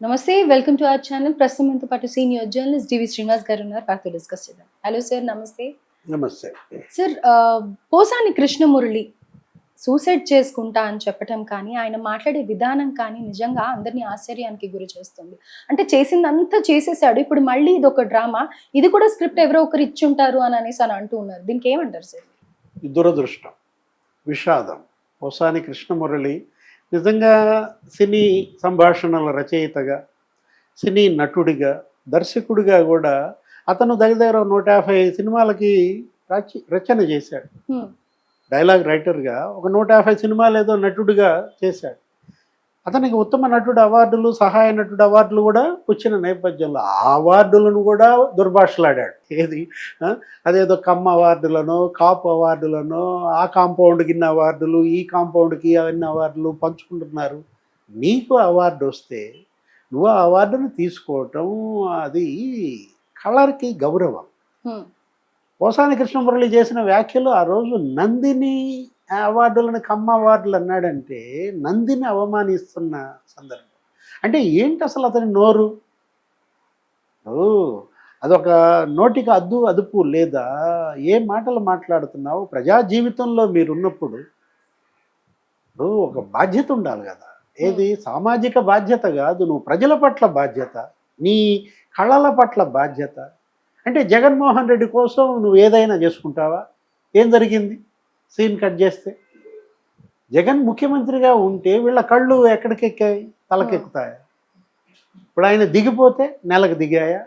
నమస్తే. Welcome to our channel. ప్రస్తుతం మనతో పాటు సీనియర్ జర్నలిస్ట్ డివి శ్రీనివాస్ గారు ఉన్నారు. వారితో డిస్కస్ చేద్దాం. హలో సార్, నమస్తే. నమస్తే. సార్, పోసాని కృష్ణమురళి సూసైడ్ చేసుకుంటా అని చెప్పటం కానీ, ఆయన మాట్లాడే విధానం కానీ నిజంగా అందరినీ ఆశ్చర్యానికి గురి చేస్తుంది. అంటే చేసిందంతా చేసేసాడు. ఇప్పుడు మళ్ళీ ఇదొక డ్రామా. ఇది కూడా స్క్రిప్ట్ ఎవరో ఒకరు ఇచ్చుంటారు అని అనేసి అని అంటూ ఉన్నారు. దీనికి ఏమంటారు సార్? దురదృష్టం, విషాదం. పోసాని కృష్ణమురళి నిజంగా సినీ సంభాషణల రచయితగా, సినీ నటుడిగా, దర్శకుడిగా కూడా అతను దగ్గర 150 సినిమాలకి రచన చేశాడు. డైలాగ్ రైటర్గా ఒక 150 సినిమాలు ఏదో నటుడిగా చేశాడు. అతనికి ఉత్తమ నటుడు అవార్డులు, సహాయ నటుడు అవార్డులు కూడా వచ్చిన నేపథ్యంలో ఆ అవార్డులను కూడా దుర్భాషలాడాడు. అదేదో కమ్మ అవార్డులను, కాపు అవార్డులను, ఆ కాంపౌండ్కి ఇన్ని అవార్డులు, ఈ కాంపౌండ్కి అన్ని అవార్డులు పంచుకుంటున్నారు. నీకు అవార్డు వస్తే నువ్వు ఆ అవార్డును తీసుకోవటం అది కళకి గౌరవం. పోసాని కృష్ణమురళి చేసిన వ్యాఖ్యలు ఆ రోజు నందిని అవార్డులను కమ్మ అవార్డులు అన్నాడంటే నందిని అవమానిస్తున్న సందర్భం. అంటే ఏంటి అసలు అతని నోరు? అదొక నోటికి అదుపు లేదా? ఏ మాటలు మాట్లాడుతున్నావు? ప్రజా జీవితంలో మీరున్నప్పుడు ఒక బాధ్యత ఉండాలి కదా. ఏది సామాజిక బాధ్యత కాదు, నువ్వు ప్రజల పట్ల బాధ్యత, నీ కళల పట్ల బాధ్యత. అంటే జగన్మోహన్ రెడ్డి కోసం నువ్వు ఏదైనా చేసుకుంటావా? ఏం జరిగింది? సీన్ కట్ చేస్తే జగన్ ముఖ్యమంత్రిగా ఉంటే వీళ్ళ కళ్ళు ఎక్కడికెక్కాయి? తలకెక్కుతాయా? ఇప్పుడు ఆయన దిగిపోతే నెలకు దిగాయా?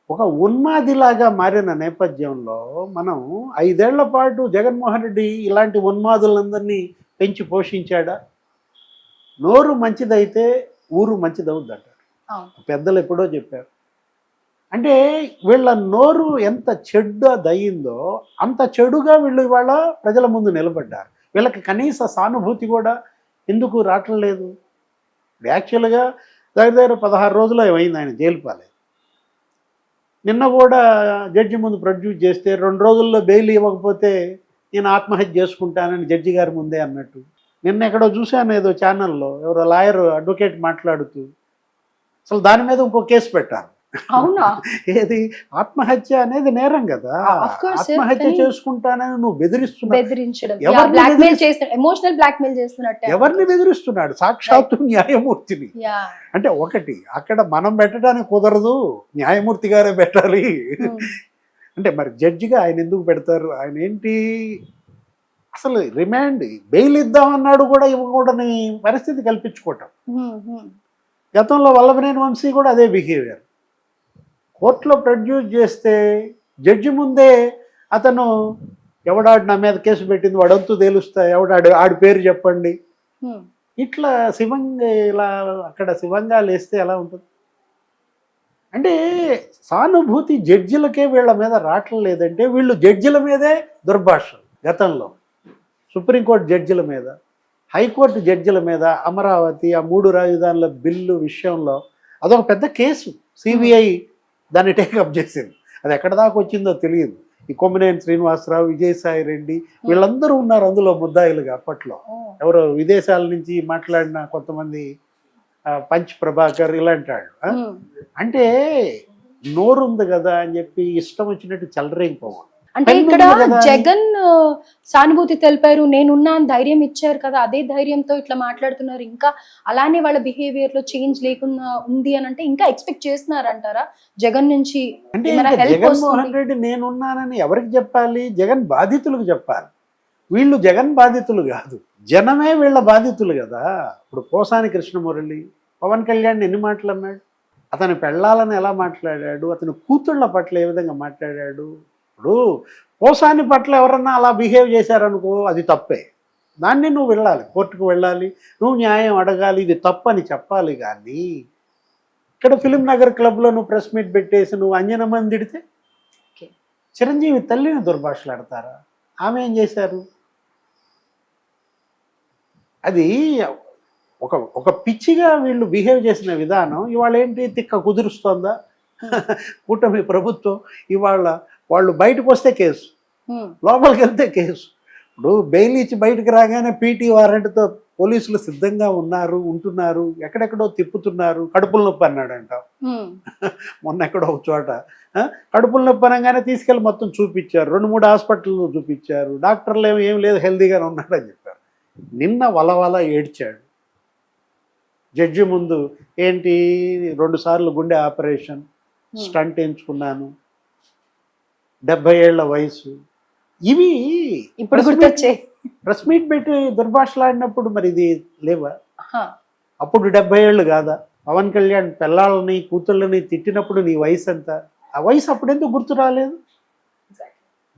ఒక ఉన్మాదిలాగా మారిన నేపథ్యంలో మనం 5 ఏళ్ల పాటు జగన్మోహన్ రెడ్డి ఇలాంటి ఉన్మాదులందరినీ పెంచి పోషించాడా? నోరు మంచిదైతే ఊరు మంచిదవుద్దంటారు పెద్దలు, ఎప్పుడో చెప్పారు. అంటే వీళ్ళ నోరు ఎంత చెడ్డదయ్యిందో అంత చెడుగా వీళ్ళు ఇవాళ ప్రజల ముందు నిలబడ్డారు. వీళ్ళకి కనీస సానుభూతి కూడా ఎందుకు రావట్లేదు? యాక్చువల్గా దగ్గర 16 రోజులు ఏమైంది ఆయన జైలు పాలే. నిన్న కూడా జడ్జి ముందు ప్రొడ్యూస్ చేస్తే 2 రోజుల్లో బెయిల్ ఇవ్వకపోతే నేను ఆత్మహత్య చేసుకుంటానని జడ్జి గారి ముందే అన్నట్టు. నిన్న ఎక్కడో చూశాను ఏదో ఛానల్లో, ఎవరో లాయర్ అడ్వకేట్ మాట్లాడుతూ అసలు దాని మీద ఇంకో కేసు పెట్టారు. అవునా? ఏది ఆత్మహత్య అనేది నేరం కదా. ఆత్మహత్య చేసుకుంటానని నువ్వు బెదిరించడం, ఎవరిని బెదిరిస్తున్నాడు? సాక్షాత్తు న్యాయమూర్తిని. అంటే ఒకటి అక్కడ మనం పెట్టడానికి కుదరదు, న్యాయమూర్తి గారే పెట్టాలి. అంటే మరి జడ్జిగా ఆయన ఎందుకు పెడతారు? ఆయన ఏంటి అసలు రిమాండ్ బెయిల్ ఇద్దామన్నాడు కూడా ఇవ్వకూడని పరిస్థితి కల్పించుకోవటం. గతంలో వల్లభనేని వంశీ కూడా అదే బిహేవియర్. కోర్టులో ప్రొడ్యూస్ చేస్తే జడ్జి ముందే అతను ఎవడాడు నా మీద కేసు పెట్టింది వాడంతూ తేలుస్తా, ఎవడాడు ఆడి పేరు చెప్పండి, ఇట్లా శివంగా ఇలా అక్కడ శివంగా లేస్తే ఎలా ఉంటుంది? అంటే సానుభూతి జడ్జిలకే వీళ్ళ మీద రావట్లేదంటే వీళ్ళు జడ్జిల మీదే దుర్భాష. గతంలో సుప్రీంకోర్టు జడ్జిల మీద, హైకోర్టు జడ్జిల మీద అమరావతి ఆ 3 రాజధానుల బిల్లు విషయంలో అదొక పెద్ద కేసు. సిబిఐ దాన్ని టేకప్ చేసింది. అది ఎక్కడ దాకా వచ్చిందో తెలియదు. ఈ కొమ్మినేని శ్రీనివాసరావు, విజయసాయి రెడ్డి వీళ్ళందరూ ఉన్నారు అందులో ముద్దాయిలుగా. అప్పట్లో ఎవరో విదేశాల నుంచి మాట్లాడిన కొంతమంది, పంచ్ ప్రభాకర్ ఇలాంటి వాళ్ళు. అంటే నోరుంది కదా అని చెప్పి ఇష్టం వచ్చినట్టు చెలరేగిపోవాలి. అంటే ఇక్కడ జగన్ సానుభూతి తెలిపారు, నేనున్నా ధైర్యం ఇచ్చారు కదా, అదే ధైర్యంతో ఇట్లా మాట్లాడుతున్నారు. ఇంకా అలానే వాళ్ళ బిహేవియర్ లో చేంజ్ లేకుండా ఉంది అని అంటే ఇంకా ఎక్స్పెక్ట్ చేస్తున్నారంటారా జగన్ నుంచి? అంటే జగన్మోహన్ రెడ్డి నేనున్నానని ఎవరికి చెప్పాలి? జగన్ బాధితులకు చెప్పాలి. వీళ్ళు జగన్ బాధితులు కాదు, జనమే వీళ్ళ బాధితులు కదా. ఇప్పుడు పోసాని కృష్ణమురళి పవన్ కళ్యాణ్ ఎన్ని మాటలు అన్నాడు? అతని పెళ్ళాలని ఎలా మాట్లాడాడు? అతని కూతుళ్ళ పట్ల ఏ విధంగా మాట్లాడాడు? ఇప్పుడు పోసాని పట్ల ఎవరన్నా అలా బిహేవ్ చేశారనుకో అది తప్పే. దాన్ని నువ్వు వెళ్ళాలి, కోర్టుకు వెళ్ళాలి, నువ్వు న్యాయం అడగాలి, ఇది తప్పని చెప్పాలి. కానీ ఇక్కడ ఫిలిం నగర్ క్లబ్లో నువ్వు ప్రెస్ మీట్ పెట్టేసి నువ్వు అంజనమ్మని తిడితే చిరంజీవి తల్లిని దుర్భాషలాడతారా? ఆమె ఏం చేశారు? అది ఒక పిచ్చిగా వీళ్ళు బిహేవ్ చేసిన విధానం ఇవాళ ఏంటి తిక్క కుదురుస్తోందా? కూటమి ప్రభుత్వం ఇవాళ వాళ్ళు బయటకు వస్తే కేసు, లోపలికి వెళ్తే కేసు. ఇప్పుడు బెయిల్ ఇచ్చి బయటకు రాగానే పీటీ వారెంట్తో పోలీసులు సిద్ధంగా ఉన్నారు, ఉంటున్నారు, ఎక్కడెక్కడో తిప్పుతున్నారు, కడుపుల నొప్పి అన్నాడంట. ఉమ్, మొన్న ఎక్కడో ఒక చోట కడుపుల నొప్పి అనగానే తీసుకెళ్ళి మొత్తం చూపించారు, 2-3 హాస్పిటల్లో చూపించారు, డాక్టర్లు ఏం లేదు హెల్తీగానే ఉన్నాడని చెప్పారు. నిన్న వలవల ఏడ్చాడు జడ్జి ముందు. ఏంటి 2 సార్లు గుండె ఆపరేషన్, స్టంట్ ఎంచుకున్నాను, 70 ఏళ్ల వయసు, ఇవి ఇప్పుడు గుర్తొచ్చే. ప్రెస్ మీట్ పెట్టి దుర్భాషలాడినప్పుడు మరి ఇది లేవా? అప్పుడు 70 ఏళ్ళు కాదా? పవన్ కళ్యాణ్ పిల్లల్ని కూతుళ్ళని తిట్టినప్పుడు నీ వయసు ఎంత? ఆ వయసు అప్పుడెందుకు గుర్తు రాలేదు?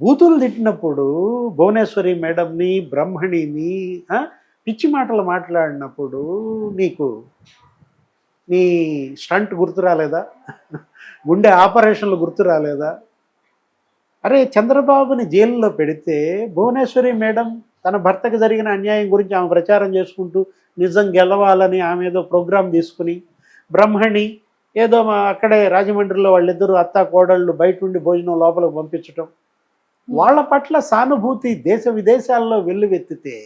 బూతులు తిట్టినప్పుడు భువనేశ్వరి మేడంని, బ్రహ్మణిని పిచ్చి మాటలు మాట్లాడినప్పుడు నీకు నీ స్టంట్ గుర్తు రాలేదా? గుండె ఆపరేషన్లు గుర్తు రాలేదా? అరే, చంద్రబాబుని జైల్లో పెడితే భువనేశ్వరి మేడం తన భర్తకు జరిగిన అన్యాయం గురించి ఆమె ప్రచారం చేసుకుంటూ నిజం గెలవాలని ఆమె ఏదో ప్రోగ్రాం తీసుకుని, బ్రహ్మణి ఏదో అక్కడే రాజమండ్రిలో వాళ్ళిద్దరూ అత్తా కోడళ్ళు బయట ఉండి భోజనం లోపలికి పంపించటం, వాళ్ళ పట్ల సానుభూతి దేశ విదేశాల్లో వెల్లువెత్తితే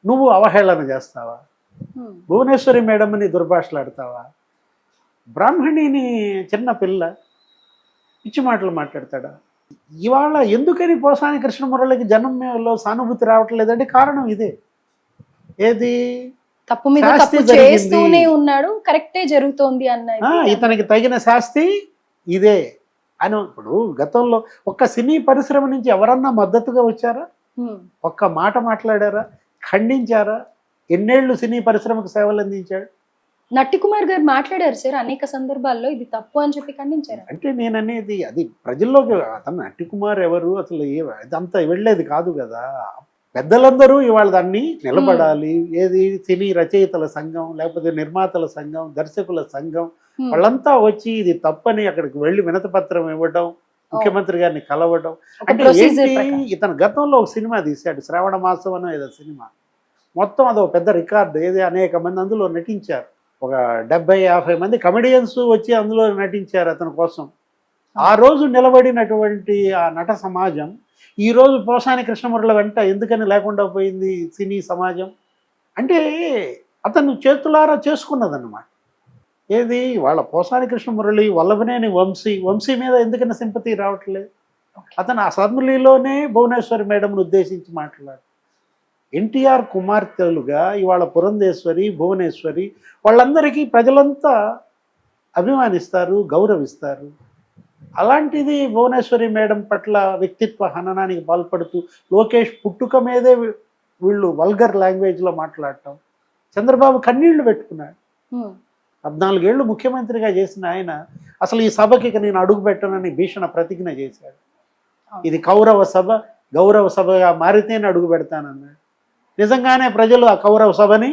నువ్వు అవహేళన చేస్తావా? భువనేశ్వరి మేడంని దుర్భాషలాడతావా? బ్రాహ్మణిని చిన్న పిల్ల పిచ్చి మాటలు మాట్లాడతాడా? ఇవాళ ఎందుకని పోసాని కృష్ణమురళికి జనంలో సానుభూతి రావట్లేదంటే కారణం ఇదే. ఏది? తప్పు మీద శాస్తి తప్పు జరిగింది. చేస్తూనే ఉన్నాడు, కరెక్టే జరుగుతోంది అన్న ఇతనికి తగిన శాస్తి ఇదే అని. ఇప్పుడు గతంలో ఒక్క సినీ పరిశ్రమ నుంచి ఎవరన్నా మద్దతుగా వచ్చారా? ఒక్క మాట మాట్లాడారా? ఖండించారా? ఎన్నేళ్లు సినీ పరిశ్రమకు సేవలు అందించాడు? నట్టి కుమార్ గారు మాట్లాడారు సార్ అనేక సందర్భాల్లో, ఇది తప్పు అని చెప్పి ఖండించారు. అంటే నేను అనేది అది ప్రజల్లోకి అతను నట్టి కుమార్ ఎవరు అసలు ఇదంతా వెళ్ళేది కాదు కదా. పెద్దలందరూ ఇవాళ దాన్ని నిలబడాలి. ఏది? సినీ రచయితల సంఘం, లేకపోతే నిర్మాతల సంఘం, దర్శకుల సంఘం, వాళ్ళంతా వచ్చి ఇది తప్పని అక్కడికి వెళ్ళి వినతి పత్రం ఇవ్వడం, ముఖ్యమంత్రి గారిని కలవడం. అంటే ఏంటి? ఇతను గతంలో ఒక సినిమా తీశాడు, శ్రావణ మాసం అని ఏదో సినిమా, మొత్తం అదో పెద్ద రికార్డు. ఏది? అనేక మంది అందులో నటించారు, ఒక 70-50 మంది కమెడియన్స్ వచ్చి అందులో నటించారు అతని కోసం. ఆ రోజు నిలబడినటువంటి ఆ నట సమాజం ఈరోజు పోసాని కృష్ణమురళి వెంట ఎందుకని లేకుండా పోయింది సినీ సమాజం? అంటే అతను చేతులారా చేసుకున్నదన్నమాట. ఏది? వాళ్ళ పోసాని కృష్ణమురళి, వల్లభనేని వంశీ మీద ఎందుకని సింపతి రావట్లేదు? అతను అసెంబ్లీలోనే భువనేశ్వరి మేడంను ఉద్దేశించి మాట్లాడు. ఎన్టీఆర్ కుమార్తెలుగా ఇవాళ పురంధేశ్వరి, భువనేశ్వరి వాళ్ళందరికీ ప్రజలంతా అభిమానిస్తారు, గౌరవిస్తారు. అలాంటిది భువనేశ్వరి మేడం పట్ల వ్యక్తిత్వ హననానికి పాల్పడుతూ లోకేష్ పుట్టుక మీదే వీళ్ళు వల్గర్ లాంగ్వేజ్లో మాట్లాడటం. చంద్రబాబు కన్నీళ్లు పెట్టుకున్నాడు. 14 ఏళ్ళు ముఖ్యమంత్రిగా చేసిన ఆయన అసలు ఈ సభకి నేను అడుగు పెట్టనని భీషణ ప్రతిజ్ఞ చేశాడు. ఇది కౌరవ సభ, గౌరవ సభగా మారితేనే అడుగు పెడతానన్నాడు. నిజంగానే ప్రజలు ఆ కౌరవ సభని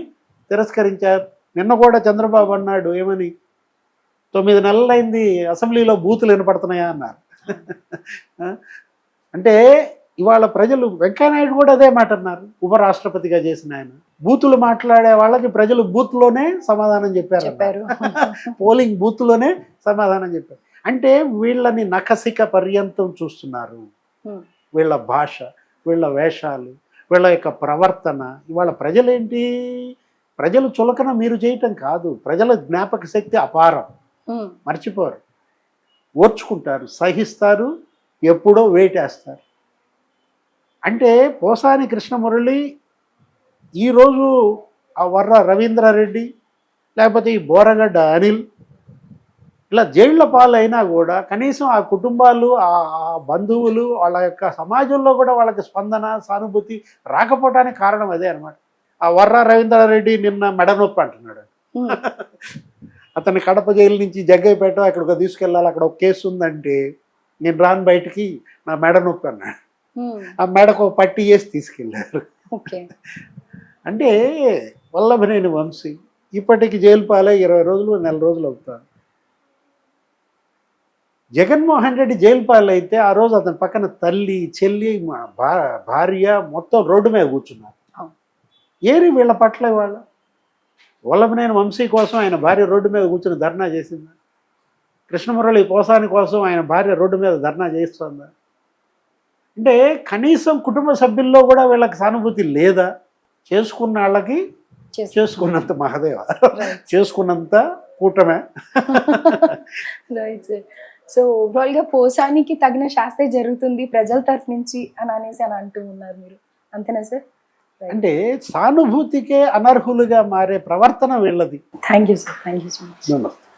తిరస్కరించారు. నిన్న కూడా చంద్రబాబు అన్నాడు, ఏమని? 9 నెలలైంది అసెంబ్లీలో బూతులు వినపడుతున్నాయా అన్నారు. అంటే ఇవాళ ప్రజలు, వెంకయ్యనాయుడు కూడా అదే మాట అన్నారు, ఉపరాష్ట్రపతిగా చేసిన ఆయన. బూతులు మాట్లాడే వాళ్ళకి ప్రజలు బూత్లోనే సమాధానం చెప్పారు. పోలింగ్ బూత్లోనే సమాధానం చెప్పారు. అంటే వీళ్ళని నఖసిక పర్యంతం చూస్తున్నారు. వీళ్ళ భాష, వీళ్ళ వేషాలు, వీళ్ళ యొక్క ప్రవర్తన. ఇవాళ ప్రజలేంటి? ప్రజలు చులకన మీరు చేయటం కాదు, ప్రజల జ్ఞాపక శక్తి అపారం, మర్చిపోరు, ఓర్చుకుంటారు, సహిస్తారు, ఎప్పుడో వేటేస్తారు. అంటే పోసాని కృష్ణమురళి ఈరోజు ఆ వర్ర రవీంద్రారెడ్డి, లేకపోతే ఈ బోరగడ్డ అనిల్ ఇలా జైళ్ల పాలైనా కూడా కనీసం ఆ కుటుంబాలు, ఆ బంధువులు, వాళ్ళ యొక్క సమాజంలో కూడా వాళ్ళకి స్పందన, సానుభూతి రాకపోవడానికి కారణం అదే అనమాట. ఆ వర్ర రవీంద్రారెడ్డి నిన్న మెడనొప్పి అంటున్నాడు. అతన్ని కడప జైలు నుంచి జగ్గైపేట అక్కడికి తీసుకెళ్ళాలి, అక్కడ ఒక కేసు ఉందంటే నేను రాను బయటికి, నా మెడనొప్పి అన్నాడు. ఆ మెడకు ఒక పట్టి వేసి తీసుకెళ్ళారు. అంటే వల్లభనేని వంశీ ఇప్పటికి జైలు పాలై 20 రోజులు, నెల రోజులు అవుతారు. జగన్మోహన్ రెడ్డి జైలు పాలైతే ఆ రోజు అతని పక్కన తల్లి, చెల్లి, భార్య మొత్తం రోడ్డు మీద కూర్చున్నారు. ఏరి వీళ్ళ పట్ల ఇవాళ వల్లభనేని వంశీ కోసం ఆయన భార్య రోడ్డు మీద కూర్చుని ధర్నా చేసిందా? కృష్ణమురళి పోసాని కోసం ఆయన భార్య రోడ్డు మీద ధర్నా చేస్తుందా? అంటే కనీసం కుటుంబ సభ్యుల్లో కూడా వీళ్ళకి సానుభూతి లేదా? చేసుకున్న వాళ్ళకి చేసుకున్నంత మహదేవ, రైట్ చేసుకున్నంత కూటమే. Right sir. సో ఓవరాల్ గా పోసానికి తగిన శాస్త్రే జరుగుతుంది ప్రజల తరఫు నుంచి అని అనేసి అని అంటూ ఉన్నారు మీరు, అంతేనా సార్? అంటే సానుభూతికే అనర్హులుగా మారే ప్రవర్తన వీళ్ళది. Thank you sir, thank you so much. నమస్తే.